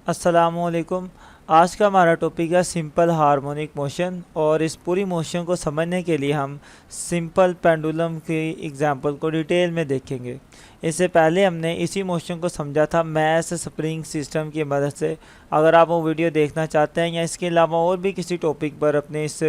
अस्सलामुअलैकुम। आज का हमारा टॉपिक है सिंपल हार्मोनिक मोशन और इस पूरी मोशन को समझने के लिए हम सिंपल पेंडुलम की एग्जांपल को डिटेल में देखेंगे। इससे पहले हमने इसी मोशन को समझा था मैथ स्प्रिंग सिस्टम की मदद से। अगर आप वो वीडियो देखना चाहते हैं या इसके अलावा और भी किसी टॉपिक पर अपने इस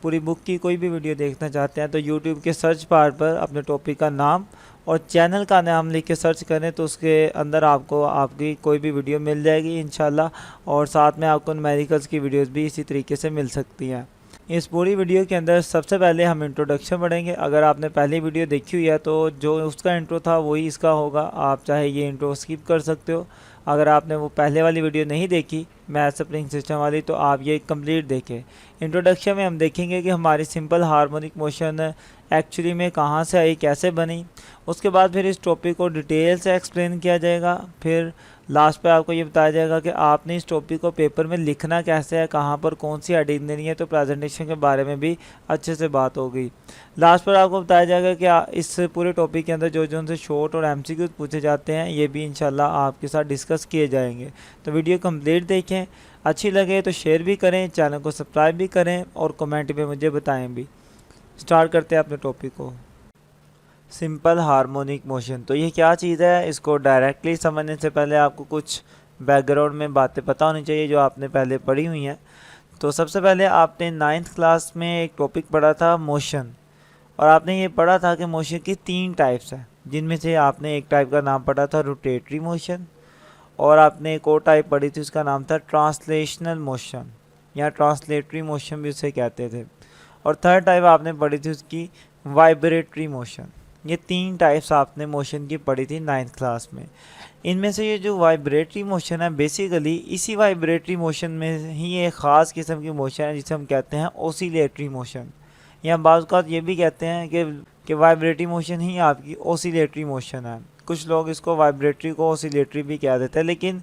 पूरी बुक की कोई भी वीडियो देखना चाहते हैं तो यूट्यूब के सर्च बार पर अपने टॉपिक का नाम और चैनल का नाम लिख के सर्च करें तो उसके अंदर आपको आपकी कोई भी वीडियो मिल जाएगी इंशाल्लाह। और साथ में आपको न्यूमेरिकल्स की वीडियोस भी इसी तरीके से मिल सकती हैं। इस पूरी वीडियो के अंदर सबसे पहले हम इंट्रोडक्शन पढ़ेंगे। अगर आपने पहली वीडियो देखी हुई है तो जो उसका इंट्रो था वही इसका होगा, आप चाहे ये इंट्रो स्किप कर सकते हो। अगर आपने वो पहले वाली वीडियो नहीं देखी मैथ स्प्रिंग सिस्टम वाली तो आप ये कंप्लीट देखें। इंट्रोडक्शन में हम देखेंगे कि हमारी सिंपल हार्मोनिक मोशन एक्चुअली में कहाँ से आई, कैसे बनी। उसके बाद फिर इस टॉपिक को डिटेल से एक्सप्लेन किया जाएगा। फिर लास्ट पे आपको ये बताया जाएगा कि आपने इस टॉपिक को पेपर में लिखना कैसे है, कहाँ पर कौन सी हेडिंग देनी है, तो प्रेजेंटेशन के बारे में भी अच्छे से बात होगी। लास्ट पर आपको बताया जाएगा कि इस पूरे टॉपिक के अंदर जो जो उनसे शॉर्ट और एमसीक्यू पूछे जाते हैं ये भी इंशाल्लाह आपके साथ डिस्कस किए जाएंगे। तो वीडियो कंप्लीट देखें, अच्छी लगे तो शेयर भी करें, चैनल को सब्सक्राइब भी करें और कमेंट में मुझे बताएँ भी। स्टार्ट करते हैं अपने टॉपिक को। सिंपल हार्मोनिक मोशन तो ये क्या चीज़ है, इसको डायरेक्टली समझने से पहले आपको कुछ बैकग्राउंड में बातें पता होनी चाहिए जो आपने पहले पढ़ी हुई हैं। तो सबसे पहले आपने 9th क्लास में एक टॉपिक पढ़ा था मोशन, और आपने ये पढ़ा था कि मोशन की 3 टाइप्स हैं, जिनमें से आपने एक टाइप का नाम पढ़ा था रोटेटरी मोशन, और आपने एक और टाइप पढ़ी थी उसका नाम था ट्रांसलेशनल मोशन या ट्रांसलेटरी मोशन भी उसे कहते थे, और थर्ड टाइप आपने पढ़ी थी उसकी वाइब्रेटरी मोशन। ये 3 टाइप्स आपने मोशन की पढ़ी थी 9th क्लास में। इनमें से ये जो वाइब्रेटरी मोशन है बेसिकली इसी वाइब्रेटरी मोशन में ही एक ख़ास किस्म की मोशन है जिसे हम कहते हैं ओसिलेटरी मोशन, या बाज़ औक़ात ये भी कहते हैं कि वाइब्रेटरी मोशन ही आपकी ओसिलेटरी मोशन है। कुछ लोग इसको वाइब्रेटरी को ओसिलेटरी भी कह देते हैं, लेकिन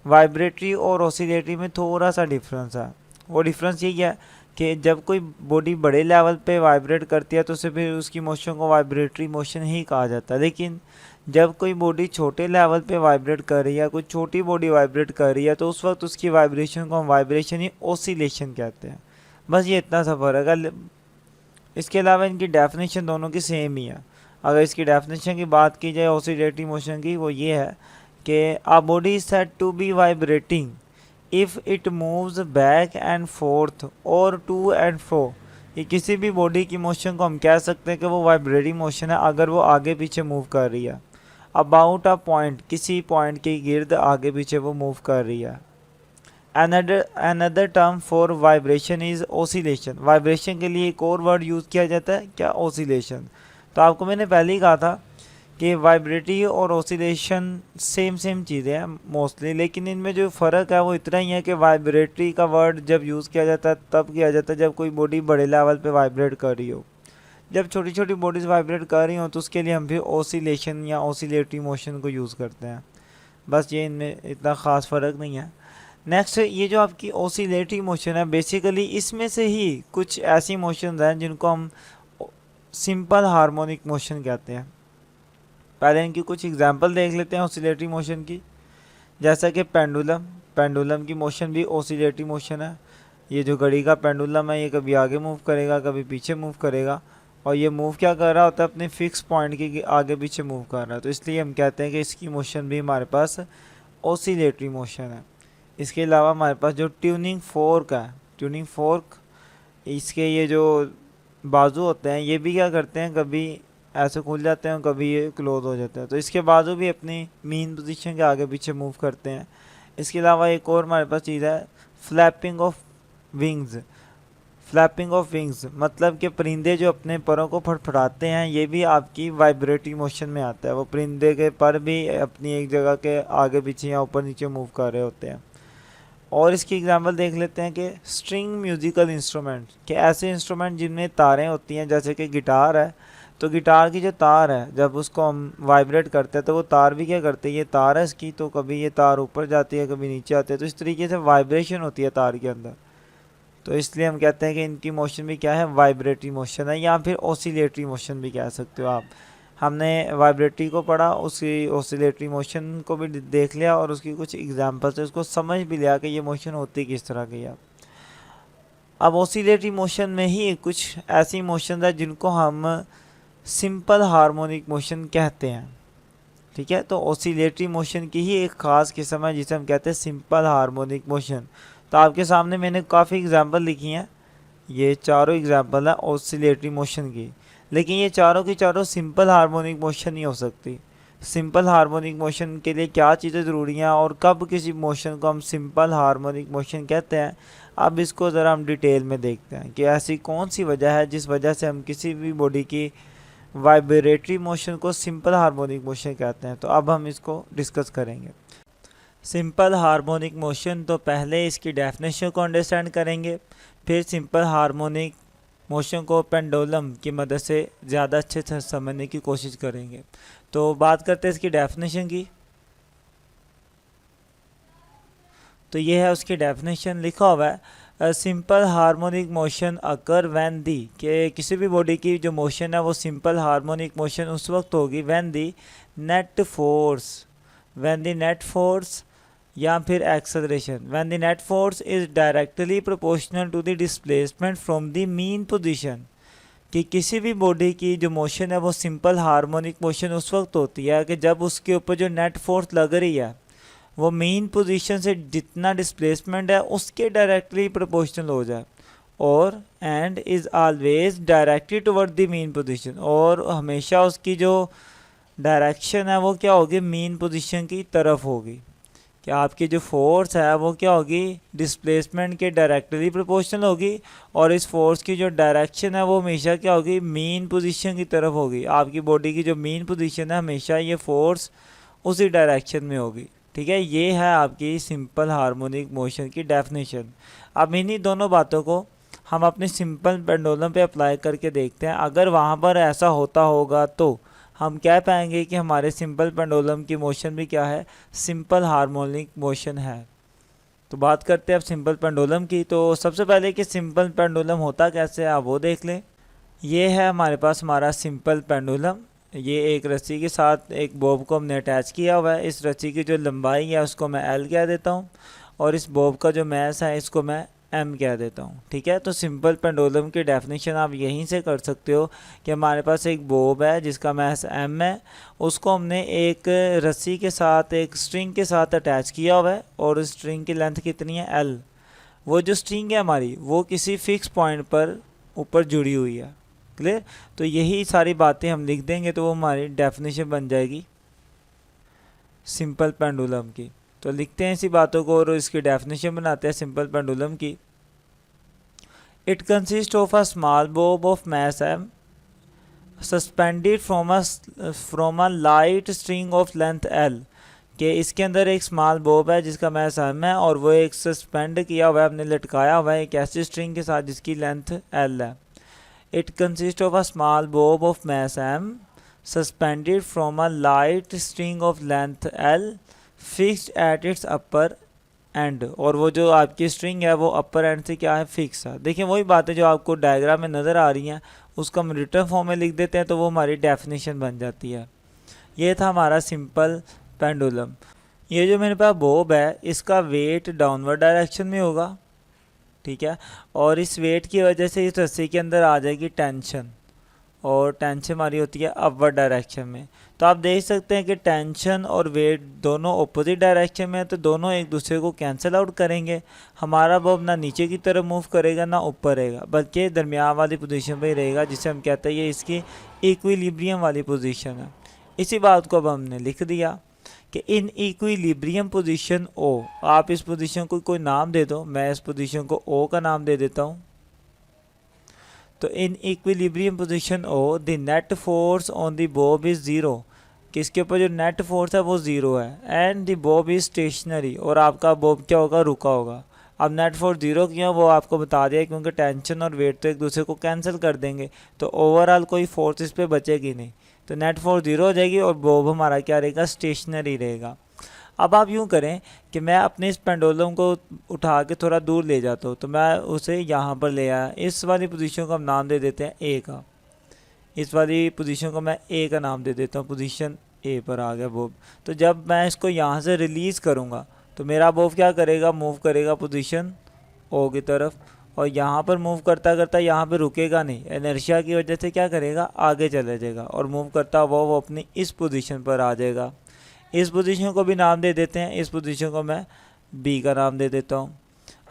वाइब्रेटरी और ओसिलेटरी में थोड़ा सा डिफरेंस है। वो डिफरेंस यही है कि जब कोई बॉडी बड़े लेवल पे वाइब्रेट करती है तो उसे फिर उसकी मोशन को वाइब्रेटरी मोशन ही कहा जाता है, लेकिन जब कोई बॉडी छोटे लेवल पे वाइब्रेट कर रही है, कोई छोटी बॉडी वाइब्रेट कर रही है तो उस वक्त उसकी वाइब्रेशन को हम वाइब्रेशन ही ओसिलेशन कहते हैं। बस ये इतना सा फ़र्क है। इसके अलावा इनकी डेफिनेशन दोनों की सेम ही है। अगर इसकी डेफिनेशन की बात की जाए ओसिलेटरी मोशन की, वो ये है कि a body is said to be vibrating if it moves back and forth और टू एंड फ्रो। ये किसी भी बॉडी की मोशन को हम कह सकते हैं कि वो वाइब्रेटिंग मोशन है अगर वो आगे पीछे मूव कर रही है। अबाउट अ पॉइंट, किसी पॉइंट के गिर्द आगे पीछे वो मूव कर रही है। Another term for vibration is oscillation. Vibration के लिए एक और वर्ड यूज़ किया जाता है क्या, ओसिलेशन। तो आपको मैंने पहले ही कहा था कि वाइब्रेटरी और ओसिलेशन सेम चीज़ें हैं मोस्टली, लेकिन इनमें जो फ़र्क है वो इतना ही है कि वाइब्रेटरी का वर्ड जब यूज़ किया जाता है तब किया जाता है जब कोई बॉडी बड़े लेवल पे वाइब्रेट कर रही हो। जब छोटी छोटी बॉडीज़ वाइब्रेट कर रही हो तो उसके लिए हम फिर ओसिलेशन या ओसिलेटरी मोशन को यूज़ करते हैं। बस ये इनमें इतना ख़ास फ़र्क नहीं है। नेक्स्ट, ये जो आपकी ओसिलेटरी मोशन है बेसिकली इसमें से ही कुछ ऐसी मोशंस हैं जिनको हम सिंपल हार्मोनिक मोशन कहते हैं। पहले इनकी कुछ एग्जांपल देख लेते हैं ओसिलेटरी मोशन की। जैसा कि पेंडुलम की मोशन भी ओसिलेटरी मोशन है। ये जो घड़ी का पेंडुलम है ये कभी आगे मूव करेगा कभी पीछे मूव करेगा, और ये मूव क्या कर रहा होता है, अपने फिक्स पॉइंट के आगे पीछे मूव कर रहा है। तो इसलिए हम कहते हैं कि इसकी मोशन भी हमारे पास ओसिलेटरी मोशन है। इसके अलावा हमारे पास जो ट्यूनिंग फोर्क है, ट्यूनिंग फोर्क, इसके ये जो बाजू होते हैं ये भी क्या करते हैं, कभी ऐसे खुल जाते हैं कभी ये क्लोज हो जाते हैं, तो इसके बाजू भी अपनी मीन पोजीशन के आगे पीछे मूव करते हैं। इसके अलावा एक और हमारे पास चीज़ है flapping of wings. Flapping of wings मतलब कि परिंदे जो अपने परों को फड़फड़ाते हैं ये भी आपकी वाइब्रेटरी मोशन में आता है। वो परिंदे के पर भी अपनी एक जगह के आगे पीछे या ऊपर नीचे मूव कर रहे होते हैं। और इसकी एग्जांपल देख लेते हैं कि स्ट्रिंग म्यूजिकल इंस्ट्रूमेंट, कि ऐसे इंस्ट्रूमेंट जिनमें तारें होती हैं, जैसे कि गिटार है, तो गिटार की जो तार है जब उसको हम वाइब्रेट करते हैं तो वो तार भी क्या करते हैं, ये तार है इसकी, तो कभी ये तार ऊपर जाती है कभी नीचे आती है, तो इस तरीके से वाइब्रेशन होती है तार के अंदर। तो इसलिए हम कहते हैं कि इनकी मोशन भी क्या है, वाइब्रेटरी मोशन है, या फिर ओसिलेटरी मोशन भी कह सकते हो आप। हमने वाइब्रेटरी को पढ़ा, उसकी ऑसिलेटरी मोशन को भी देख लिया और उसकी कुछ एग्जांपल से उसको समझ भी लिया कि ये मोशन होती किस तरह की है। अब ऑसिलेटरी मोशन में ही कुछ ऐसी मोशन है जिनको हम सिंपल हार्मोनिक मोशन कहते हैं। ठीक है, तो ऑसिलेटरी मोशन की ही एक ख़ास किस्म है जिसे हम कहते हैं सिंपल हार्मोनिक मोशन। तो आपके सामने मैंने काफ़ी एग्जांपल लिखी हैं, ये चारों एग्जांपल है ऑसिलेटरी मोशन की, लेकिन ये चारों की चारों सिंपल हार्मोनिक मोशन नहीं हो सकती। सिंपल हार्मोनिक मोशन के लिए क्या चीज़ें ज़रूरी हैं और कब किसी मोशन को हम सिंपल हार्मोनिक मोशन कहते हैं, अब इसको ज़रा हम डिटेल में देखते हैं कि ऐसी कौन सी वजह है जिस वजह से हम किसी भी बॉडी की वाइब्रेटरी मोशन को सिंपल हार्मोनिक मोशन कहते हैं। तो अब हम इसको डिस्कस करेंगे। सिंपल हार्मोनिक मोशन, तो पहले इसकी डेफिनेशन को अंडरस्टैंड करेंगे, फिर सिंपल हार्मोनिक मोशन को पेंडुलम की मदद से ज़्यादा अच्छे से समझने की कोशिश करेंगे। तो बात करते हैं इसकी डेफिनेशन की। तो ये है उसकी डेफिनेशन, लिखा हुआ है simple harmonic motion occur when the, कि किसी भी बॉडी की जो मोशन है वो सिंपल हार्मोनिक मोशन उस वक्त होगी व्हेन दी नेट फोर्स या फिर acceleration, when the net force is directly proportional to the displacement from the mean position. कि किसी भी बॉडी की जो मोशन है वो सिंपल हार्मोनिक मोशन उस वक्त होती है कि जब उसके ऊपर जो नेट फोर्स लग रही है वो मेन पोजीशन से जितना डिस्प्लेसमेंट है उसके डायरेक्टली प्रोपोर्शनल हो जाए, और and is always directed toward the mean position, और हमेशा उसकी जो डायरेक्शन है वो क्या होगी, मेन पोजीशन की तरफ होगी। कि आपकी जो फोर्स है वो क्या होगी, डिस्प्लेसमेंट के डायरेक्टली प्रोपोर्शनल होगी, और इस फोर्स की जो डायरेक्शन है वो हमेशा क्या होगी, मेन पोजीशन की तरफ होगी। आपकी बॉडी की जो मेन पोजीशन है हमेशा ये फोर्स उसी डायरेक्शन में होगी। ठीक है, ये है आपकी सिंपल हार्मोनिक मोशन की डेफिनेशन। अब इन्हीं दोनों बातों को हम अपने सिंपल पेंडुलम पे अप्लाई करके देखते हैं। अगर वहाँ पर ऐसा होता होगा तो हम कह पाएंगे कि हमारे सिंपल पेंडुलम की मोशन भी क्या है, सिंपल हार्मोनिक मोशन है। तो बात करते हैं अब सिंपल पेंडुलम की। तो सबसे पहले कि सिंपल पेंडुलम होता कैसे है आप वो देख लें। ये है हमारे पास हमारा सिंपल पेंडुलम। ये एक रस्सी के साथ एक बॉब को हमने अटैच किया हुआ है। इस रस्सी की जो लंबाई है उसको मैं L कह देता हूँ, और इस बॉब का जो मैस है इसको मैं M कह देता हूँ। ठीक है, तो सिंपल पेंडुलम की डेफिनेशन आप यहीं से कर सकते हो कि हमारे पास एक बॉब है जिसका मैस M है, उसको हमने एक रस्सी के साथ एक स्ट्रिंग के साथ अटैच किया हुआ है, और उस स्ट्रिंग की लेंथ कितनी है L। वो जो स्ट्रिंग है हमारी वो किसी फिक्स पॉइंट पर ऊपर जुड़ी हुई है। क्लियर, तो यही सारी बातें हम लिख देंगे तो वो हमारी डेफिनेशन बन जाएगी सिंपल पेंडुलम की। तो लिखते हैं इसी बातों को और इसकी डेफिनेशन बनाते हैं सिंपल पेंडुलम की। It consist of a small Bob of mass M suspended from a light string of length L, कि इसके अंदर एक स्मॉल बॉब है जिसका मैस M है और वो एक सस्पेंड किया हुआ है, हमने लटकाया हुआ है एक ऐसी स्ट्रिंग के साथ जिसकी लेंथ L है। It consists of a small bob of mass M suspended from a light string of length L fixed at its upper end, और वो जो आपकी स्ट्रिंग है वो अपर एंड से क्या है, फिक्स है। देखिए वही बातें जो आपको डायग्राम में नज़र आ रही हैं उसको हम रिटर्न फॉर्म में लिख देते हैं तो वो हमारी डेफिनेशन बन जाती है। ये था हमारा सिंपल पेंडुलम। ये जो मेरे पास बॉब है इसका वेट डाउनवर्ड डायरेक्शन में होगा। ठीक है, और इस वेट की वजह से इस रस्सी के अंदर आ जाएगी टेंशन, और टेंशन हमारी होती है अपवर्ड डायरेक्शन में। तो आप देख सकते हैं कि टेंशन और वेट दोनों ऑपोजिट डायरेक्शन में है, तो दोनों एक दूसरे को कैंसिल आउट करेंगे। हमारा बॉब ना नीचे की तरफ मूव करेगा ना ऊपर रहेगा, बल्कि दरमियान वाली पोजीशन पे ही रहेगा, जिसे हम कहते हैं ये इसकी इक्विलिब्रियम वाली पोजीशन है। इसी बात को अब हमने लिख दिया कि इन इक्विलिब्रियम पोजीशन O, आप इस पोजीशन को कोई नाम दे दो, मैं इस पोजीशन को O का नाम दे देता हूँ। तो in equilibrium position O the net force on the Bob is zero, कि इसके ऊपर जो नेट फोर्स है वो ज़ीरो है, and the Bob is stationary, और आपका बॉब क्या होगा, रुका होगा। अब नेट फोर्स ज़ीरो क्यों वो आपको बता दिया, क्योंकि टेंशन और वेट तो एक दूसरे को कैंसिल कर देंगे, तो ओवरऑल कोई फोर्स इस पर बचेगी नहीं, तो नेट फोर्स ज़ीरो हो जाएगी और बॉब हमारा क्या रहेगा, स्टेशनरी रहेगा। अब आप यूँ करें कि मैं अपने इस पेंडुलम को उठा के थोड़ा दूर ले जाता हूँ, तो मैं उसे यहाँ पर ले आया, इस वाली पोजीशन को हम नाम दे देते हैं A का। इस वाली पोजीशन को मैं ए का नाम दे देता हूँ, पोजीशन ए पर आ गया बॉब। तो जब मैं इसको यहाँ से रिलीज़ करूँगा तो मेरा बॉब क्या करेगा, मूव करेगा पोजीशन ओ की तरफ, और यहाँ पर मूव करता करता यहाँ पे रुकेगा नहीं, इनर्शिया की वजह से क्या करेगा, आगे चले जाएगा और मूव करता हुआ वो अपनी इस पोजीशन पर आ जाएगा। इस पोजीशन को भी नाम दे देते हैं, इस पोजीशन को मैं बी का नाम दे देता हूँ।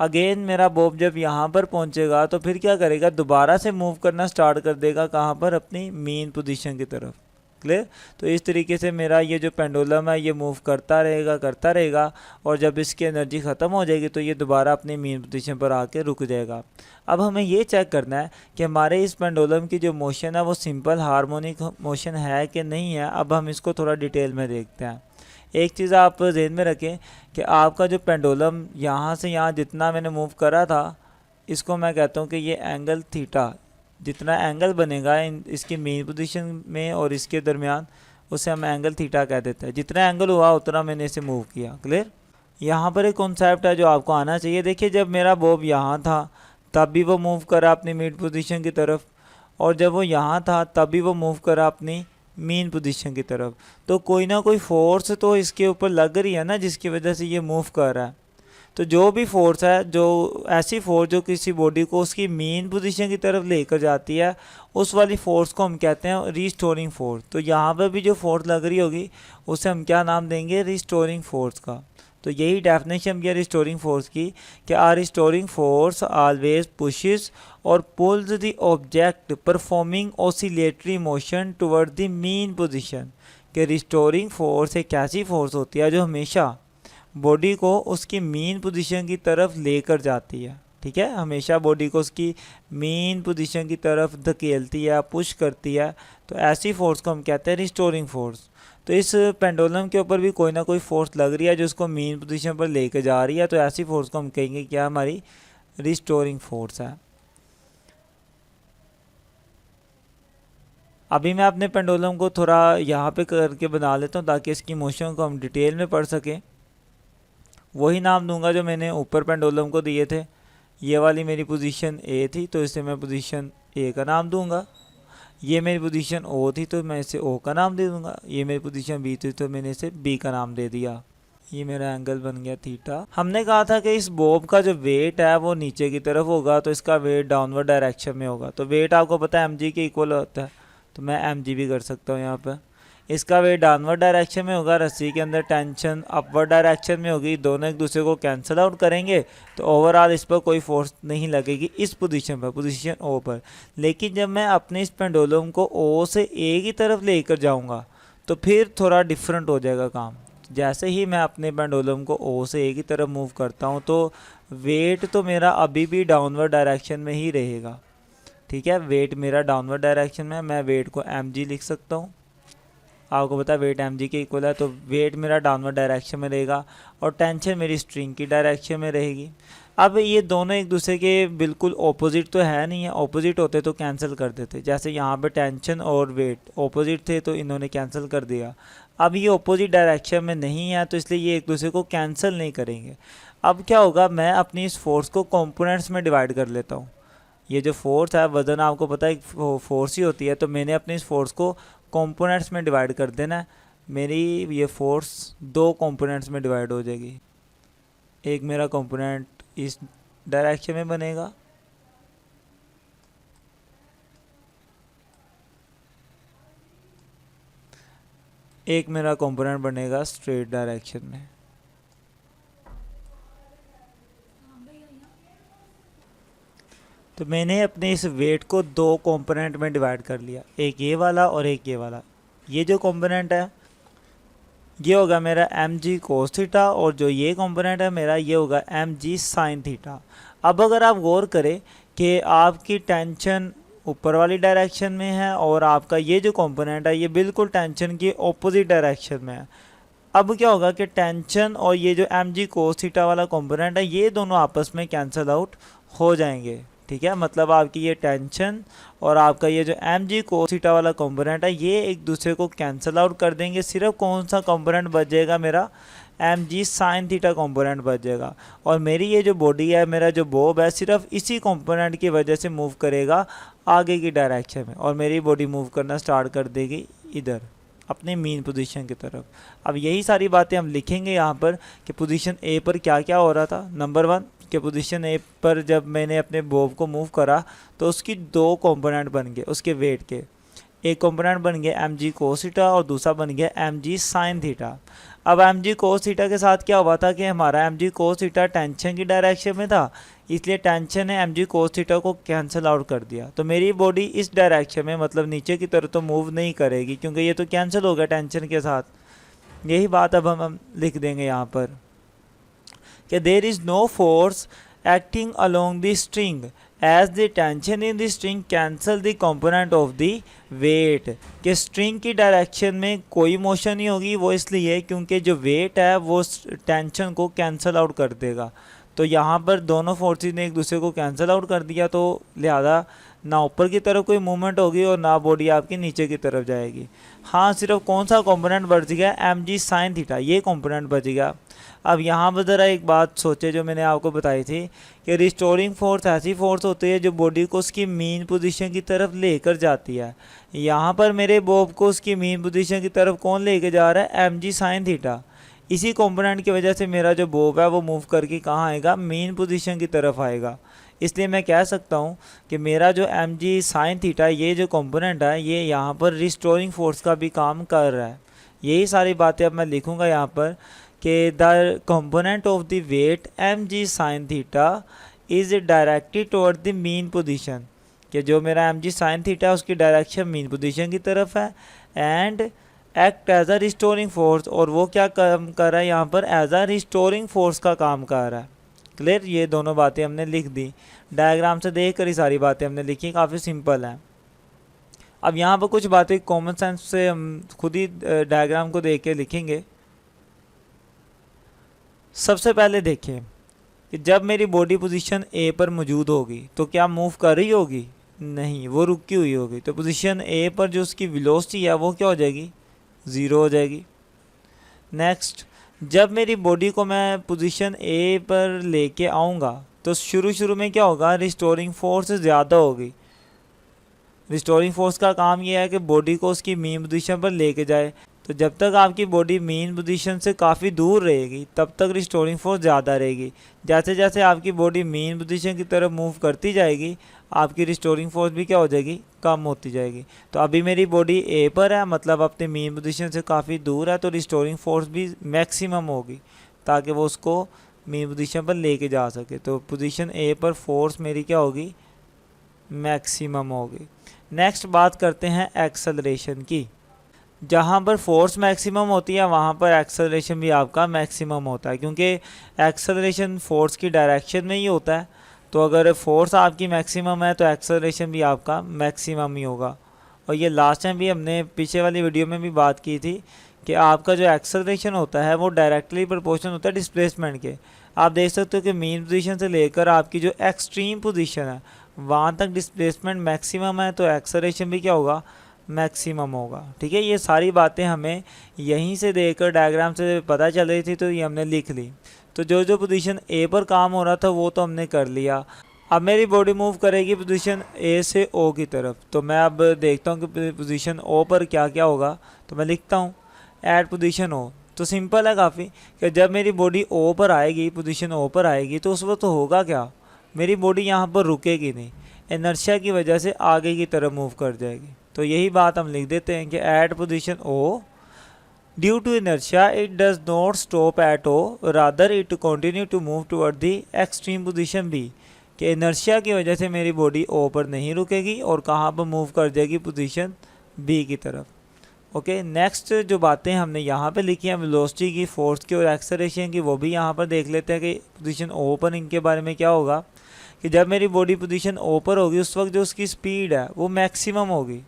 अगेन मेरा बॉब जब यहाँ पर पहुँचेगा तो फिर क्या करेगा, दोबारा से मूव करना स्टार्ट कर देगा, कहाँ पर, अपनी मेन पोजीशन की तरफ। क्लियर। तो इस तरीके से मेरा ये जो पेंडुलम है ये मूव करता रहेगा और जब इसकी एनर्जी ख़त्म हो जाएगी तो ये दोबारा अपनी मेन पोजीशन पर आके रुक जाएगा। अब हमें ये चेक करना है कि हमारे इस पेंडुलम की जो मोशन है वो सिंपल हार्मोनिक मोशन है कि नहीं है। अब हम इसको थोड़ा डिटेल में देखते हैं। एक चीज़ आप ध्यान में रखें कि आपका जो पेंडुलम यहाँ से यहाँ जितना मैंने मूव करा था, इसको मैं कहता हूँ कि ये एंगल थीटा, जितना एंगल बनेगा इसकी मेन पोजीशन में और इसके दरमियान, उसे हम एंगल थीटा कह देते हैं। जितना एंगल हुआ उतना मैंने इसे मूव किया। क्लियर। यहाँ पर एक कॉन्सेप्ट है जो आपको आना चाहिए। देखिए, जब मेरा बॉब यहाँ था तब भी वो मूव करा अपनी मिड पोजीशन की तरफ, और जब वो यहाँ था तब भी वो मूव करा अपनी मेन पोजीशन की तरफ। तो कोई ना कोई फोर्स तो इसके ऊपर लग रही है ना, जिसकी वजह से ये मूव कर रहा है। तो जो भी फोर्स है, जो ऐसी फोर्स जो किसी बॉडी को उसकी मेन पोजीशन की तरफ लेकर जाती है, उस वाली फोर्स को हम कहते हैं रिस्टोरिंग फोर्स। तो यहाँ पर भी जो फोर्स लग रही होगी उसे हम क्या नाम देंगे, रिस्टोरिंग फोर्स का। तो यही डेफिनेशन भी है रिस्टोरिंग फोर्स की, कि are restoring force always pushes और pulls the object performing oscillatory motion toward the mean position. कि रिस्टोरिंग फोर्स एक ऐसी फोर्स होती है जो हमेशा बॉडी को उसकी मेन पोजीशन की तरफ लेकर जाती है। ठीक है, हमेशा बॉडी को उसकी मेन पोजीशन की तरफ धकेलती है, पुश करती है। तो ऐसी फोर्स को हम कहते हैं रिस्टोरिंग फोर्स। तो इस पेंडुलम के ऊपर भी कोई ना कोई फोर्स लग रही है जो उसको मेन पोजीशन पर लेकर जा रही है। तो ऐसी फोर्स को हम कहेंगे क्या, हमारी रिस्टोरिंग फोर्स है। अभी मैं अपने पेंडुलम को थोड़ा यहाँ पे करके बना लेता हूँ ताकि इसकी मोशन को हम डिटेल में पढ़ सकें। वही नाम दूंगा जो मैंने ऊपर पेंडुलम को दिए थे। ये वाली मेरी पोजीशन ए थी तो इसे मैं पोजीशन ए का नाम दूंगा। ये मेरी पोजीशन ओ थी तो मैं इसे ओ का नाम दे दूंगा। ये मेरी पोजीशन बी थी तो मैंने इसे बी का नाम दे दिया। ये मेरा एंगल बन गया थीटा। हमने कहा था कि इस बॉब का जो वेट है वो नीचे की तरफ होगा, तो इसका वेट डाउनवर्ड डायरेक्शन में होगा। तो वेट आपको पता है mg के इक्वल होता है, तो मैं mg भी कर सकता हूँ यहाँ पर। इसका वेट डाउनवर्ड डायरेक्शन में होगा, रस्सी के अंदर टेंशन अपवर्ड डायरेक्शन में होगी। दोनों एक दूसरे को कैंसिल आउट करेंगे तो ओवरऑल इस पर कोई फोर्स नहीं लगेगी इस पोजीशन पर, पोजीशन ओ पर। लेकिन जब मैं अपने इस पेंडुलम को ओ से ए की तरफ लेकर जाऊंगा तो फिर थोड़ा डिफरेंट हो जाएगा काम। जैसे ही मैं अपने पेंडुलम को ओ से ए की तरफ मूव करता हूँ तो वेट तो मेरा अभी भी डाउनवर्ड डायरेक्शन में ही रहेगा। ठीक है, वेट मेरा डाउनवर्ड डायरेक्शन में, मैं वेट को mg लिख सकता हूँ। आपको पता है वेट mg के इक्वल है, तो वेट मेरा डाउनवर्ड डायरेक्शन में रहेगा और टेंशन मेरी स्ट्रिंग की डायरेक्शन में रहेगी। अब ये दोनों एक दूसरे के बिल्कुल ऑपोजिट तो है नहीं है, ऑपोजिट होते तो कैंसिल कर देते। जैसे यहाँ पे टेंशन और वेट ऑपोजिट थे तो इन्होंने कैंसिल कर दिया। अब ये ऑपोजिट डायरेक्शन में नहीं है तो इसलिए ये एक दूसरे को कैंसिल नहीं करेंगे। अब क्या होगा, मैं अपनी इस फोर्स को कंपोनेंट्स में डिवाइड कर लेता हूँ। ये जो फोर्स है, वजन आपको पता है फोर्स ही होती है, तो मैंने अपनी इस फोर्स को कंपोनेंट्स में डिवाइड कर देना है। मेरी ये फोर्स दो कंपोनेंट्स में डिवाइड हो जाएगी। एक मेरा कंपोनेंट इस डायरेक्शन में बनेगा, एक मेरा कंपोनेंट बनेगा स्ट्रेट डायरेक्शन में। तो मैंने अपने इस वेट को दो कंपोनेंट में डिवाइड कर लिया, एक ये वाला और एक ये वाला। ये जो कंपोनेंट है ये होगा मेरा mg कोस थीटा और जो ये कंपोनेंट है मेरा ये होगा mg साइन थीटा। अब अगर आप गौर करें कि आपकी टेंशन ऊपर वाली डायरेक्शन में है और आपका ये जो कंपोनेंट है ये बिल्कुल टेंशन की ऑपोजिट डायरेक्शन में है। अब क्या होगा कि टेंशन और ये जो mg कोस थीटा वाला कंपोनेंट है ये दोनों आपस में कैंसिल आउट हो जाएंगे। ठीक है, मतलब आपकी ये टेंशन और आपका ये जो mg कोस थीटा वाला कंपोनेंट है ये एक दूसरे को कैंसिल आउट कर देंगे। सिर्फ कौन सा कंपोनेंट बचेगा मेरा, M G sine theta component बचेगा। और मेरी ये जो बॉडी है, मेरा जो बॉब है, सिर्फ इसी कंपोनेंट की वजह से मूव करेगा आगे की डायरेक्शन में, और मेरी बॉडी मूव करना स्टार्ट कर देगी इधर अपने मीन पोजीशन की तरफ। अब यही सारी बातें हम लिखेंगे यहाँ पर कि पोजीशन ए पर क्या क्या हो रहा था। नंबर 1 कि पोजीशन ए पर जब मैंने अपने बॉब को मूव करा तो उसकी 2 कंपोनेंट बन गए उसके वेट के। एक कंपोनेंट बन गया एम जी कोस थीटा और दूसरा बन गया एम जी साइन थीटा। अब एम जी कोस थीटा के साथ क्या हुआ था कि हमारा M G cos theta tension की डायरेक्शन में था, इसलिए टेंशन ने एम जी कोस थीटा को कैंसिल आउट कर दिया। तो मेरी बॉडी इस डायरेक्शन में, मतलब नीचे की तरफ तो मूव नहीं करेगी क्योंकि ये तो कैंसिल हो गया टेंशन के साथ। यही बात अब हम लिख देंगे यहाँ पर कि there is no force acting along the string as the tension in the string cancel the component of the weight. कि स्ट्रिंग की डायरेक्शन में कोई मोशन नहीं होगी, वो इसलिए क्योंकि जो वेट है वो टेंशन को कैंसल आउट कर देगा। तो यहाँ पर दोनों फोर्सेस ने एक दूसरे को कैंसिल आउट कर दिया, तो लिहाजा ना ऊपर की तरफ कोई मूवमेंट होगी और ना बॉडी आपकी नीचे की तरफ जाएगी। हाँ, सिर्फ कौन सा कंपोनेंट बच गया, एम जी साइन थीटा, ये कंपोनेंट बच गया। अब यहाँ पर ज़रा एक बात सोचे जो मैंने आपको बताई थी कि रिस्टोरिंग फोर्स ऐसी फोर्स होती है जो बॉडी को उसकी मीन पोजीशन की तरफ लेकर जाती है। यहाँ पर मेरे बॉब को उसकी मीन पोजीशन की तरफ कौन लेके जा रहा है, एम जी साइन थीटा। इसी कंपोनेंट की वजह से मेरा जो बॉब है वो मूव करके कहाँ आएगा, मेन पोजीशन की तरफ आएगा। इसलिए मैं कह सकता हूँ कि मेरा जो एम जी साइन थीटा ये जो कंपोनेंट है ये यहाँ पर रिस्टोरिंग फोर्स का भी काम कर रहा है। यही सारी बातें अब मैं लिखूँगा यहाँ पर कि the component of the weight M G sine theta is directed toward the mean position. कि जो मेरा एम जी साइन थीटा है उसकी डायरेक्शन मीन पोजीशन की तरफ है and act as a restoring force, और वो क्या काम कर रहा है यहाँ पर, एज अ रिस्टोरिंग फोर्स का काम कर रहा है। क्लियर, ये दोनों बातें हमने लिख दी, डायग्राम से देख कर ही सारी बातें हमने लिखी, काफ़ी सिंपल है। अब यहाँ पर कुछ बातें कॉमन सेंस से हम खुद ही डायग्राम को देख के लिखेंगे। सबसे पहले देखें कि जब मेरी बॉडी पोजीशन ए पर मौजूद होगी तो क्या मूव कर रही होगी, नहीं, वो रुकी हुई होगी। तो पोजीशन ए पर जो उसकी वेलोसिटी है वो क्या हो जाएगी, 0 हो जाएगी। नेक्स्ट, जब मेरी बॉडी को मैं पोजीशन ए पर लेके आऊँगा तो शुरू में क्या होगा, रिस्टोरिंग फोर्स ज़्यादा होगी। रिस्टोरिंग फोर्स का काम ये है कि बॉडी को उसकी मीन पोजीशन पर लेके जाए। तो जब तक आपकी बॉडी मीन पोजीशन से काफ़ी दूर रहेगी तब तक रिस्टोरिंग फोर्स ज़्यादा रहेगी। जैसे जैसे आपकी बॉडी मीन पोजीशन की तरफ मूव करती जाएगी आपकी रिस्टोरिंग फोर्स भी क्या हो जाएगी, कम होती जाएगी। तो अभी मेरी बॉडी ए पर है, मतलब अपने मीन पोजीशन से काफ़ी दूर है, तो रिस्टोरिंग फोर्स भी मैक्सिमम होगी ताकि वो उसको मीन पोजीशन पर लेके जा सके। तो पोजीशन ए पर फोर्स मेरी क्या होगी, मैक्सिमम होगी। नेक्स्ट बात करते हैं एक्सेलरेशन की। जहाँ पर फोर्स मैक्सिमम होती है वहाँ पर एक्सेलरेशन भी आपका मैक्सिमम होता है, क्योंकि एक्सेलरेशन फोर्स की डायरेक्शन में ही होता है। तो अगर फोर्स आपकी मैक्सिमम है तो एक्सेलरेशन भी आपका मैक्सिमम ही होगा। और ये लास्ट टाइम भी हमने पीछे वाली वीडियो में भी बात की थी कि आपका जो एक्सेलरेशन होता है वो डायरेक्टली प्रोपोर्शनल होता है डिस्प्लेसमेंट के। आप देख सकते हो कि मीन पोजीशन से लेकर आपकी जो एक्सट्रीम पोजीशन है वहाँ तक डिस्प्लेसमेंट मैक्सिमम है, तो एक्सेलरेशन भी क्या होगा, मैक्सिमम होगा। ठीक है, ये सारी बातें हमें यहीं से देखकर डायग्राम से पता चल रही थी तो ये हमने लिख ली। तो जो जो पोजीशन ए पर काम हो रहा था वो तो हमने कर लिया। अब मेरी बॉडी मूव करेगी पोजीशन ए से ओ की तरफ, तो मैं अब देखता हूँ कि पोजीशन ओ पर क्या क्या होगा। तो मैं लिखता हूँ एट पोजीशन ओ। तो सिंपल है काफ़ी कि जब मेरी बॉडी ओ पर आएगी, पोजीशन ओ पर आएगी, तो उस वक्त तो होगा क्या, मेरी बॉडी यहाँ पर रुकेगी नहीं, इनर्शिया की वजह से आगे की तरफ मूव कर जाएगी। तो यही बात हम लिख देते हैं कि at position O due to inertia it does not stop at O rather it continue to move toward the extreme position B. कि इनर्शिया की वजह से मेरी बॉडी ओ पर नहीं रुकेगी और कहाँ पर मूव कर जाएगी, पोजीशन बी की तरफ। ओके, नेक्स्ट जो बातें हमने यहाँ पे लिखी हैं वेलोसिटी की, फोर्स की और एक्सेलरेशन की, वो भी यहाँ पर देख लेते हैं कि पोजीशन ओ पर इनके बारे में क्या होगा। कि जब मेरी बॉडी पोजीशन ओ पर होगी उस वक्त जो उसकी स्पीड है वो मैक्सिमम होगी।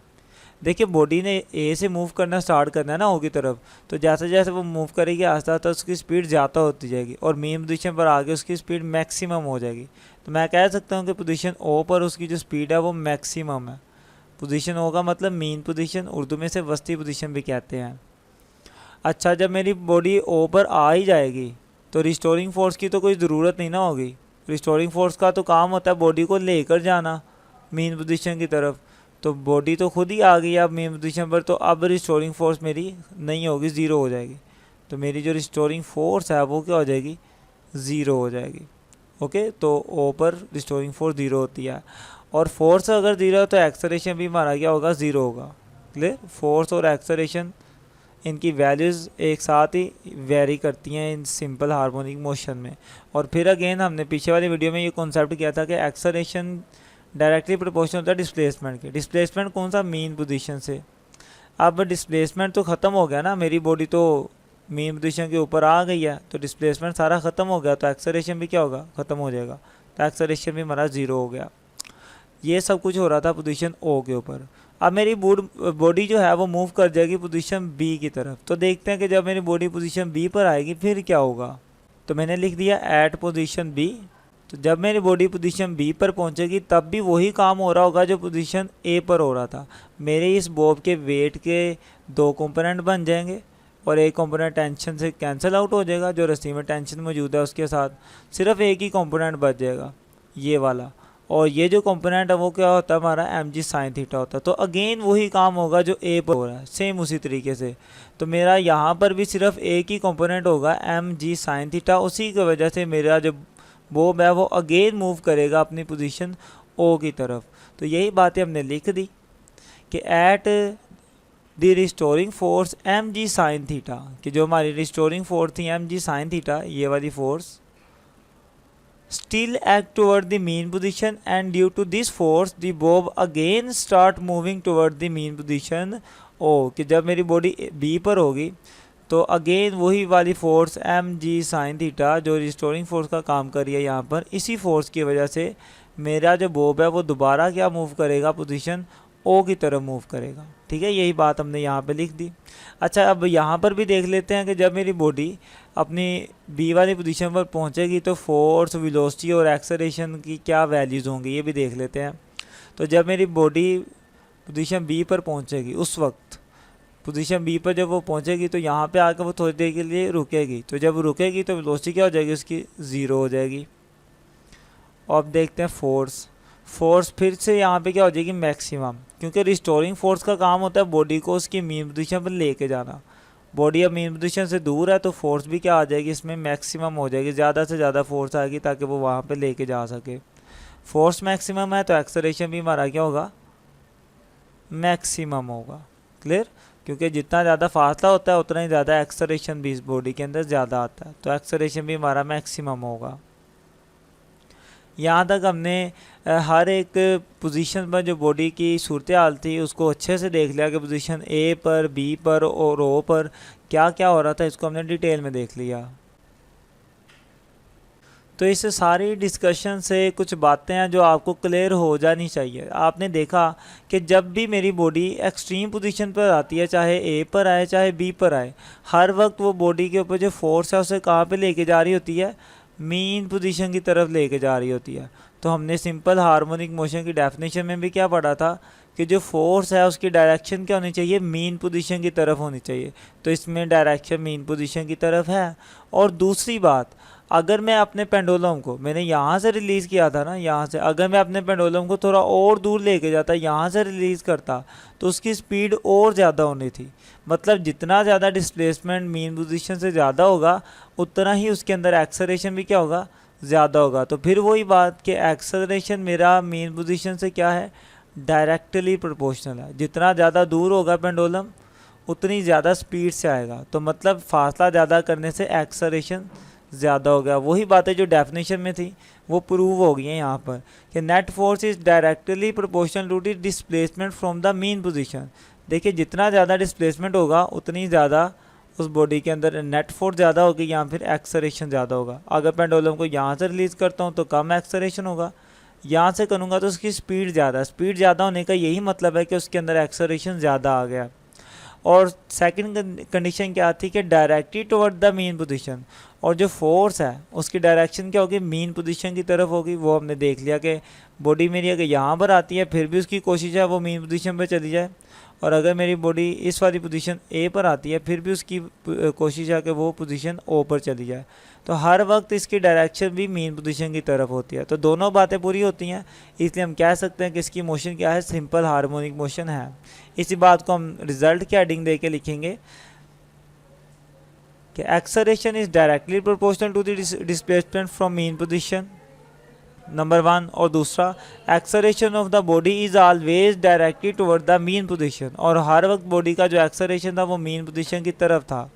देखिए बॉडी ने ए से मूव करना स्टार्ट करना है ना ओ की तरफ, तो जैसे जैसे वो मूव करेगी आस्ते आस्ते उसकी स्पीड ज़्यादा होती जाएगी और मेन पोजीशन पर आगे उसकी स्पीड मैक्सिमम हो जाएगी। तो मैं कह सकता हूँ कि पोजीशन ओ पर उसकी जो स्पीड है वो मैक्सिमम है। पोजीशन ओ का मतलब मेन पोजीशन, उर्दू में से वस्ती पोजीशन भी कहते हैं। अच्छा, जब मेरी बॉडी ओ पर आ ही जाएगी तो रिस्टोरिंग फोर्स की तो कोई ज़रूरत नहीं ना होगी। रिस्टोरिंग फोर्स का तो काम होता है बॉडी को लेकर जाना मेन पोजीशन की तरफ। तो बॉडी तो खुद ही आ गई अब मेन पोजीशन पर, तो अब रिस्टोरिंग फोर्स मेरी नहीं होगी, ज़ीरो हो जाएगी। तो मेरी जो रिस्टोरिंग फोर्स है वो क्या हो जाएगी, ज़ीरो हो जाएगी। ओके, तो ओ पर रिस्टोरिंग फोर्स ज़ीरो होती है। और फोर्स अगर ज़ीरो है तो एक्सेलरेशन भी हमारा क्या होगा, ज़ीरो होगा। क्लियर? फोर्स और एक्सेलरेशन इनकी वैल्यूज़ एक साथ ही वेरी करती हैं इन सिंपल हार्मोनिक मोशन में। और फिर अगेन हमने पीछे वाली वीडियो में ये कॉन्सेप्ट किया था कि एक्सेलरेशन डायरेक्टली प्रोपोर्शनल होता है डिस्प्लेसमेंट के। डिस्प्लेसमेंट कौन सा, मेन पोजीशन से। अब डिस्प्लेसमेंट तो ख़त्म हो गया ना, मेरी बॉडी तो मेन पोजीशन के ऊपर आ गई है, तो डिस्प्लेसमेंट सारा ख़त्म हो गया, तो एक्सेलरेशन भी क्या होगा, ख़त्म हो जाएगा। तो एक्सेलरेशन भी हमारा ज़ीरो हो गया। ये सब कुछ हो रहा था पोजीशन ओ के ऊपर। अब मेरी बॉडी जो है वो मूव कर जाएगी पोजीशन बी की तरफ। तो देखते हैं कि जब मेरी बॉडी पोजीशन बी पर आएगी फिर क्या होगा। तो मैंने लिख दिया एट पोजीशन बी। तो जब मेरी बॉडी पोजीशन बी पर पहुंचेगी तब भी वही काम हो रहा होगा जो पोजीशन ए पर हो रहा था। मेरे इस बॉब के वेट के दो कंपोनेंट बन जाएंगे और एक कंपोनेंट टेंशन से कैंसिल आउट हो जाएगा, जो रस्सी में टेंशन मौजूद है उसके साथ सिर्फ एक ही कंपोनेंट बच जाएगा, ये वाला। और ये जो कंपोनेंट है वो क्या होता है हमारा mg साइन थीटा होता है। तो अगेन वही काम होगा जो ए पर हो रहा है, सेम उसी तरीके से। तो मेरा यहाँ पर भी सिर्फ एक ही कंपोनेंट होगा mg साइन थीटा। उसी की वजह से मेरा जो बॉब है वो अगेन मूव करेगा अपनी पोजीशन ओ की तरफ। तो यही बातें हमने लिख दी कि at the restoring force mg sine theta, कि जो हमारी रिस्टोरिंग फोर्स थी mg साइन थीटा, ये वाली force still act toward the mean position, and due to this force the bob again start moving toward the mean position O, कि जब मेरी body B पर होगी तो अगेन वही वाली फोर्स mg साइन थीटा जो रिस्टोरिंग फोर्स का काम कर रही है यहाँ पर, इसी फोर्स की वजह से मेरा जो बॉब है वो दोबारा क्या मूव करेगा, पोजीशन ओ की तरफ मूव करेगा। ठीक है, यही बात हमने यहाँ पे लिख दी। अच्छा, अब यहाँ पर भी देख लेते हैं कि जब मेरी बॉडी अपनी बी वाली पोजीशन पर पहुँचेगी तो फोर्स, वेलोसिटी और एक्सेलरेशन की क्या वैल्यूज़ होंगी ये भी देख लेते हैं। तो जब मेरी बॉडी पोजीशन बी पर पहुँचेगी उस वक्त पोजीशन बी पर जब वो पहुँचेगी तो यहाँ पे आकर वो थोड़ी देर के लिए रुकेगी। तो जब रुकेगी तो वेलोसिटी क्या हो जाएगी, उसकी ज़ीरो हो जाएगी। और अब देखते हैं फोर्स फिर से यहाँ पे क्या हो जाएगी, मैक्सिमम, क्योंकि रिस्टोरिंग फोर्स का काम होता है बॉडी को उसकी मेन पोजीशन पर लेके जाना। बॉडी अब मेन पोजीशन से दूर है तो फोर्स भी क्या आ जाएगी, इसमें मैक्सिमम हो जाएगी, ज़्यादा से ज़्यादा फोर्स आएगी ताकि वो वहाँ पे लेके जा सके। फोर्स मैक्सिमम है तो एक्सेलरेशन भी हमारा क्या होगा, मैक्सिमम होगा। क्लियर? क्योंकि जितना ज़्यादा फासला होता है उतना ही ज़्यादा एक्सेलरेशन भी इस बॉडी के अंदर ज़्यादा आता है, तो एक्सेलरेशन भी हमारा मैक्सिमम होगा। यहाँ तक हमने हर एक पोजीशन पर जो बॉडी की सूरत हाल थी उसको अच्छे से देख लिया कि पोजीशन ए पर, बी पर और ओ पर क्या क्या हो रहा था, इसको हमने डिटेल में देख लिया। तो इस सारी डिस्कशन से कुछ बातें हैं जो आपको क्लियर हो जानी चाहिए। आपने देखा कि जब भी मेरी बॉडी एक्सट्रीम पोजीशन पर आती है, चाहे ए पर आए चाहे बी पर आए, हर वक्त वो बॉडी के ऊपर जो फोर्स है उसे कहाँ पे लेके जा रही होती है, मेन पोजीशन की तरफ लेके जा रही होती है। तो हमने सिंपल हार्मोनिक मोशन की डेफिनेशन में भी क्या पढ़ा था कि जो फोर्स है उसकी डायरेक्शन क्या होनी चाहिए, मेन पोजीशन की तरफ होनी चाहिए। तो इसमें डायरेक्शन मेन पोजीशन की तरफ है। और दूसरी बात, अगर मैं अपने पेंडुलम को, मैंने यहाँ से रिलीज़ किया था ना, यहाँ से अगर मैं अपने पेंडुलम को थोड़ा और दूर लेके जाता, यहाँ से रिलीज़ करता, तो उसकी स्पीड और ज़्यादा होनी थी। मतलब जितना ज़्यादा डिस्प्लेसमेंट मेन पोजीशन से ज़्यादा होगा उतना ही उसके अंदर एक्सेलरेशन भी क्या होगा, ज़्यादा होगा। तो फिर वही बात कि एक्सेलरेशन मेरा मेन पोजीशन से क्या है, डायरेक्टली प्रोपोर्शनल है। जितना ज़्यादा दूर होगा पेंडुलम उतनी ज़्यादा स्पीड से आएगा। तो मतलब फासला ज़्यादा करने से एक्सेलरेशन ज़्यादा हो गया। वही बातें जो डेफिनेशन में थी वो प्रूव हो गई हैं यहाँ पर कि net force is directly proportional to the displacement from the mean position. देखिए, जितना ज़्यादा डिस्प्लेसमेंट होगा उतनी ज़्यादा उस बॉडी के अंदर नेट फोर्स ज़्यादा होगी या फिर एक्सेलरेशन ज़्यादा होगा। अगर पेंडुलम को यहाँ से रिलीज़ करता हूँ तो कम एक्सेलरेशन होगा, यहाँ से करूँगा तो उसकी स्पीड ज़्यादा होने का यही मतलब है कि उसके अंदर एक्सेलरेशन ज़्यादा आ गया। और सेकंड कंडीशन क्या थी कि directly toward the mean position, और जो फोर्स है उसकी डायरेक्शन क्या होगी, मेन पोजीशन की तरफ होगी। वो हमने देख लिया कि बॉडी मेरी अगर यहाँ पर आती है फिर भी उसकी कोशिश है वो मेन पोजीशन पर चली जाए, और अगर मेरी बॉडी इस वाली पोजीशन ए पर आती है फिर भी उसकी कोशिश है कि वो पोजीशन ओ पर चली जाए, तो हर वक्त इसकी डायरेक्शन भी मीन पोजीशन की तरफ होती है। तो दोनों बातें पूरी होती हैं, इसलिए हम कह सकते हैं कि इसकी मोशन क्या है, सिंपल हार्मोनिक मोशन है। इसी बात को हम रिजल्ट की हेडिंग दे के लिखेंगे कि acceleration is directly proportional to the displacement from mean position, number 1। और दूसरा, acceleration of the body is always directly toward the mean position, और हर वक्त बॉडी का जो एक्सेलरेशन था वो मीन पोजीशन की तरफ था।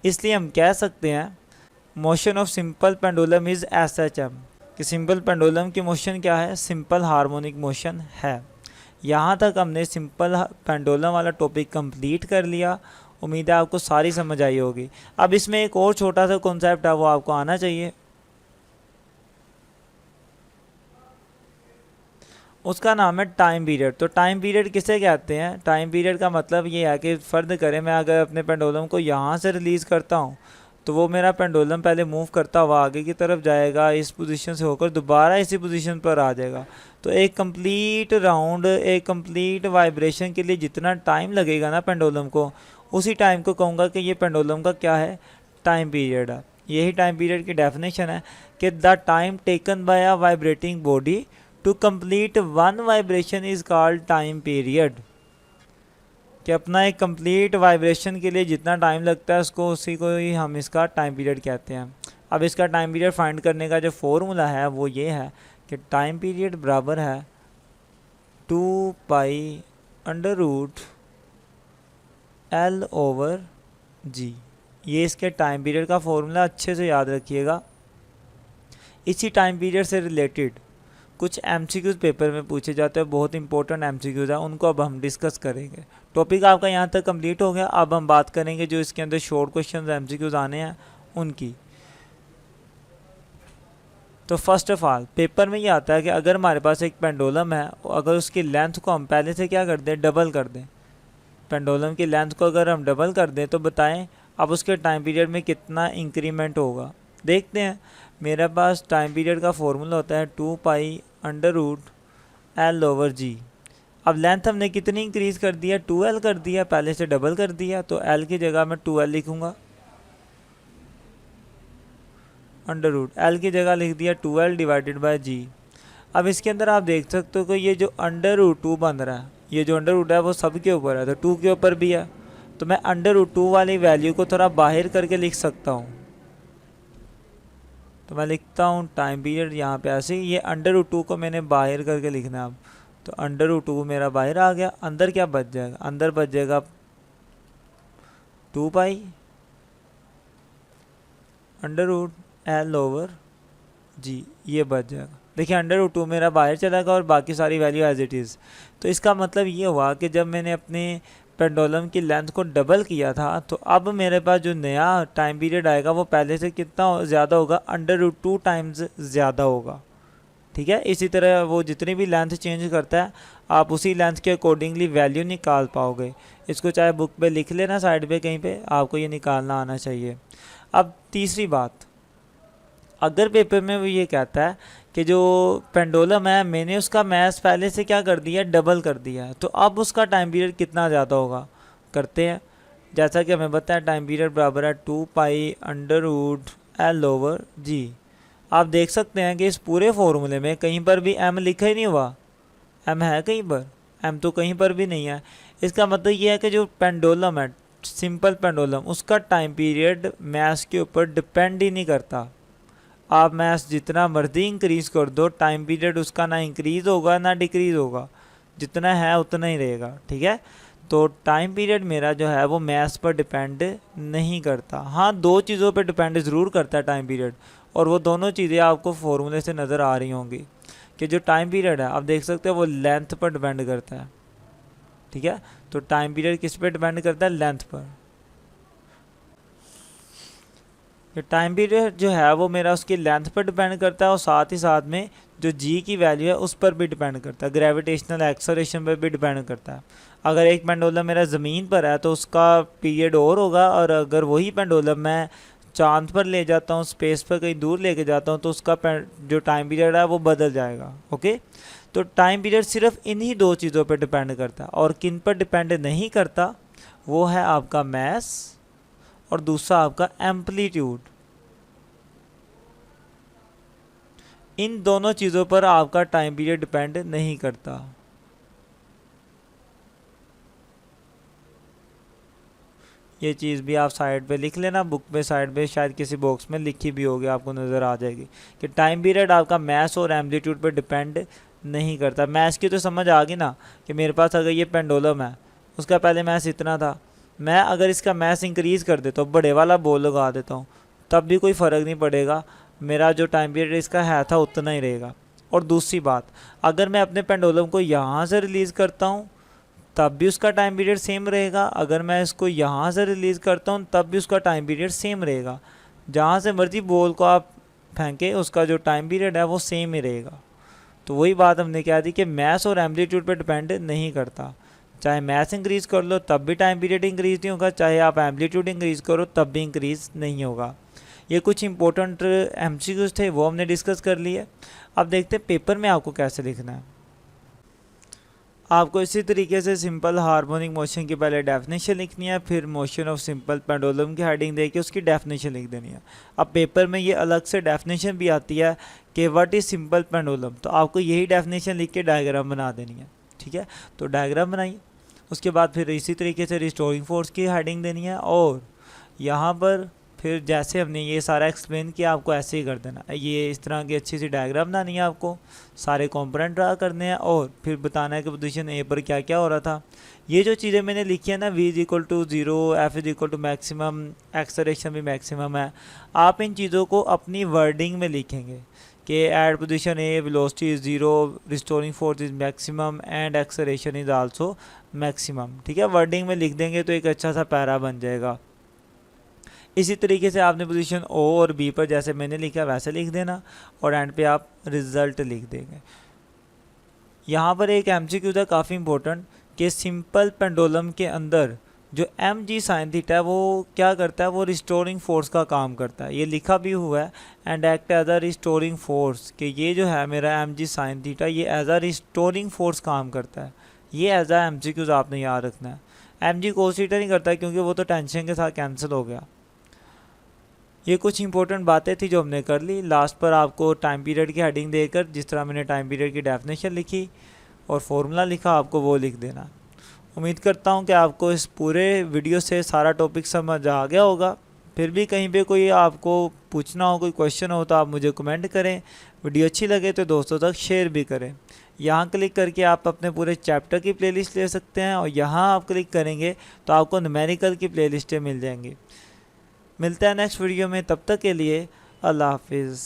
इसलिए हम कह सकते हैं motion of simple pendulum is SHM, कि सिंपल पेंडुलम की मोशन क्या है, सिंपल हार्मोनिक मोशन है। यहाँ तक हमने सिंपल पेंडुलम वाला टॉपिक कंप्लीट कर लिया। उम्मीद है आपको सारी समझ आई होगी। अब इसमें एक और छोटा सा कॉन्सेप्ट है वो आपको आना चाहिए, उसका नाम है टाइम पीरियड। तो टाइम पीरियड किसे कहते हैं? टाइम पीरियड का मतलब ये है कि फ़र्ज़ करें मैं अगर अपने पेंडुलम को यहाँ से रिलीज़ करता हूँ तो वो मेरा पेंडुलम पहले मूव करता हुआ आगे की तरफ जाएगा, इस पोजीशन से होकर दोबारा इसी पोजीशन पर आ जाएगा। तो एक कंप्लीट राउंड, एक कंप्लीट वाइब्रेशन के लिए जितना टाइम लगेगा ना पेंडुलम को, उसी टाइम को कहूँगा कि ये पेंडुलम का क्या है, टाइम पीरियड है। यही टाइम पीरियड की डेफिनेशन है कि the time taken by a vibrating body to complete one vibration is called time period, कि अपना एक कंप्लीट वाइब्रेशन के लिए जितना टाइम लगता है उसको, उसी को ही हम इसका टाइम पीरियड कहते हैं। अब इसका टाइम पीरियड फाइंड करने का जो फॉर्मूला है वो ये है कि टाइम पीरियड बराबर है 2 पाई अंडर रूट L/G। ये इसके टाइम पीरियड का फॉर्मूला, अच्छे से याद रखिएगा। इसी टाइम पीरियड से रिलेटेड कुछ MCQs पेपर में पूछे जाते हैं, बहुत इंपॉर्टेंट MCQs हैं, उनको अब हम डिस्कस करेंगे। टॉपिक आपका यहाँ तक कंप्लीट हो गया। अब हम बात करेंगे जो इसके अंदर शॉर्ट क्वेश्चंस MCQs आने हैं उनकी। तो फर्स्ट ऑफ ऑल पेपर में ये आता है कि अगर हमारे पास एक पेंडुलम है, अगर उसकी लेंथ को हम पहले से क्या कर दें, डबल कर दें। पेंडुलम की लेंथ को अगर हम डबल कर दें तो बताएं अब उसके टाइम पीरियड में कितना इंक्रीमेंट होगा। देखते हैं, मेरे पास टाइम पीरियड का फॉर्मूला होता है 2 पाई अंडर रूट L/G। अब लेंथ हमने कितनी इंक्रीज़ कर दिया, 2L कर दिया, पहले से डबल कर दिया, तो L की जगह मैं 2L लिखूँगा, अंडर रूट L की जगह लिख दिया 2L डिवाइडेड बाय G। अब इसके अंदर आप देख सकते हो कि ये जो अंडर रूट 2 बन रहा है, ये जो अंडर रूट है वो सब के ऊपर है, तो 2 के ऊपर भी है, तो मैं अंडर रूट 2 वाली वैल्यू को थोड़ा बाहर करके लिख सकता हूँ। तो मैं लिखता हूँ टाइम पीरियड यहाँ पे ऐसे ही, ये अंडर रूट 2 को मैंने बाहर करके लिखना है। अब तो अंडर रूट 2 मेरा बाहर आ गया, अंदर क्या बच जाएगा, अंदर बच जाएगा 2 पाई अंडर रूट L/G, ये बच जाएगा। देखिए अंडर रूट 2 मेरा बाहर चला गया और बाकी सारी वैल्यू एज इट इज़। तो इसका मतलब ये हुआ कि जब मैंने अपने पेंडुलम की लेंथ को डबल किया था, तो अब मेरे पास जो नया टाइम पीरियड आएगा वो पहले से कितना ज़्यादा होगा, अंडर रूट 2 टाइम्स ज़्यादा होगा। ठीक है, इसी तरह वो जितनी भी लेंथ चेंज करता है आप उसी लेंथ के अकॉर्डिंगली वैल्यू निकाल पाओगे। इसको चाहे बुक पे लिख लेना साइड पे कहीं पे, आपको ये निकालना आना चाहिए। अब तीसरी बात, अगर पेपर में वो ये कहता है कि जो पेंडुलम है मैंने उसका मैस पहले से क्या कर दिया, डबल कर दिया है, तो अब उसका टाइम पीरियड कितना ज़्यादा होगा, करते हैं। जैसा कि हमें बताया टाइम पीरियड बराबर है 2 पाई अंडर रूट L/G। आप देख सकते हैं कि इस पूरे फॉर्मूले में कहीं पर भी M लिखा ही नहीं हुआ। M है कहीं पर? M तो कहीं पर भी नहीं है। इसका मतलब ये है कि जो पेंडुलम है, सिंपल पेंडुलम, उसका टाइम पीरियड मैस के ऊपर डिपेंड ही नहीं करता। आप मैस जितना मर्जी इंक्रीज़ कर दो, टाइम पीरियड उसका ना इंक्रीज़ होगा ना डिक्रीज़ होगा, जितना है उतना ही रहेगा। ठीक है, तो टाइम पीरियड मेरा जो है वो मैस पर डिपेंड नहीं करता। हाँ, दो चीज़ों पर डिपेंड ज़रूर करता है टाइम पीरियड, और वो दोनों चीज़ें आपको फॉर्मूले से नज़र आ रही होंगी कि जो टाइम पीरियड है आप देख सकते हैं वो लेंथ पर डिपेंड करता है। ठीक है, तो टाइम पीरियड किस पर डिपेंड करता है, लेंथ पर। ये टाइम पीरियड जो है वो मेरा उसकी लेंथ पर डिपेंड करता है, और साथ ही साथ में जो G की वैल्यू है उस पर भी डिपेंड करता है, ग्रेविटेशनल एक्सेलरेशन पर भी डिपेंड करता है। अगर एक पेंडुलम मेरा ज़मीन पर है तो उसका पीरियड और होगा, और अगर वही पेंडुलम मैं चांद पर ले जाता हूँ, स्पेस पर कहीं दूर लेके जाता हूँ, तो उसका जो टाइम पीरियड है वो बदल जाएगा। ओके, तो टाइम पीरियड सिर्फ इन्हीं दो चीज़ों पर डिपेंड करता है, और किन पर डिपेंड नहीं करता, वो है आपका मैस और दूसरा आपका एम्पलीट्यूड। इन दोनों चीज़ों पर आपका टाइम पीरियड डिपेंड नहीं करता। ये चीज़ भी आप साइड पे लिख लेना, बुक पे साइड पे शायद किसी बॉक्स में लिखी भी होगी, आपको नज़र आ जाएगी कि टाइम पीरियड आपका मैस और एम्पलीट्यूड पर डिपेंड नहीं करता। मैस की तो समझ आ गई ना, कि मेरे पास अगर ये पेंडुलम है, उसका पहले मैस इतना था, मैं अगर इसका मैस इंक्रीज़ कर देता हूँ, बड़े वाला बॉल लगा देता हूँ, तब भी कोई फ़र्क नहीं पड़ेगा, मेरा जो टाइम पीरियड इसका है था उतना ही रहेगा। और दूसरी बात, अगर मैं अपने पेंडुलम को यहाँ से रिलीज़ करता हूँ तब भी उसका टाइम पीरियड सेम रहेगा, अगर मैं इसको यहाँ से रिलीज़ करता हूँ तब भी उसका टाइम पीरियड सेम रहेगा। जहाँ से मर्जी बॉल को आप फेंके, उसका जो टाइम पीरियड है वो सेम ही रहेगा। तो वही बात हमने क्या दी कि मैस और एम्पलीट्यूड पर डिपेंड नहीं करता। चाहे मैस इंक्रीज़ कर लो तब भी टाइम पीरियड इंक्रीज़ नहीं होगा, चाहे आप एम्पलीट्यूड इंक्रीज़ करो तब भी इंक्रीज़ नहीं होगा। ये कुछ इंपॉर्टेंट एमसीक्यूज थे, वो हमने डिस्कस कर लिए। अब देखते हैं पेपर में आपको कैसे लिखना है। आपको इसी तरीके से सिंपल हार्मोनिक मोशन की पहले डेफिनेशन लिखनी है, फिर मोशन ऑफ सिंपल पेंडुलम की हेडिंग देके उसकी डेफिनेशन लिख देनी है। अब पेपर में ये अलग से डेफिनेशन भी आती है कि व्हाट इज़ सिंपल पेंडुलम, तो आपको यही डेफिनेशन लिख के डायग्राम बना देनी है। ठीक है, तो डायग्राम बनाइए। उसके बाद फिर इसी तरीके से रिस्टोरिंग फोर्स की हेडिंग देनी है, और यहाँ पर फिर जैसे हमने ये सारा एक्सप्लेन किया आपको ऐसे ही कर देना। ये इस तरह की अच्छी सी डायग्राम बनानी है, आपको सारे कंपोनेंट ड्रा करने हैं, और फिर बताना है कि पोजीशन ए पर क्या क्या हो रहा था। ये जो चीज़ें मैंने लिखी है ना, v is equal to 0, f is equal to maximum, acceleration भी मैक्सिमम है, आप इन चीज़ों को अपनी वर्डिंग में लिखेंगे कि at position a velocity is 0, restoring force is maximum and acceleration is also maximum. ठीक है, वर्डिंग में लिख देंगे तो एक अच्छा सा पैरा बन जाएगा। इसी तरीके से आपने पोजीशन ओ और बी पर जैसे मैंने लिखा वैसे लिख देना, और एंड पे आप रिजल्ट लिख देंगे। यहाँ पर एक एमसीक्यू था काफ़ी इंपॉर्टेंट कि सिंपल पेंडुलम के अंदर जो एम जी साइन थीटा है वो क्या करता है, वो रिस्टोरिंग फोर्स का काम करता है। ये लिखा भी हुआ है, and act as a restoring force, कि ये जो है मेरा एम जी साइन थीटा ये एज अ रिस्टोरिंग फोर्स काम करता है। ये एज अ एमसीक्यूज आपने याद रखना है। एम जी कोस थीटा नहीं करता क्योंकि वो तो टेंशन के साथ कैंसिल हो गया। ये कुछ इंपॉर्टेंट बातें थी जो हमने कर ली। लास्ट पर आपको टाइम पीरियड की हेडिंग देकर जिस तरह मैंने टाइम पीरियड की डेफिनेशन लिखी और फॉर्मूला लिखा, आपको वो लिख देना। उम्मीद करता हूँ कि आपको इस पूरे वीडियो से सारा टॉपिक समझ आ गया होगा। फिर भी कहीं पे कोई आपको पूछना हो, कोई क्वेश्चन हो तो आप मुझे कमेंट करें। वीडियो अच्छी लगे तो दोस्तों तक शेयर भी करें। यहाँ क्लिक करके आप अपने पूरे चैप्टर की प्लेलिस्ट ले सकते हैं, और यहाँ आप क्लिक करेंगे तो आपको न्यूमेरिकल की प्लेलिस्टें मिल जाएंगी। मिलते हैं नेक्स्ट वीडियो में, तब तक के लिए अल्लाह हाफिज़।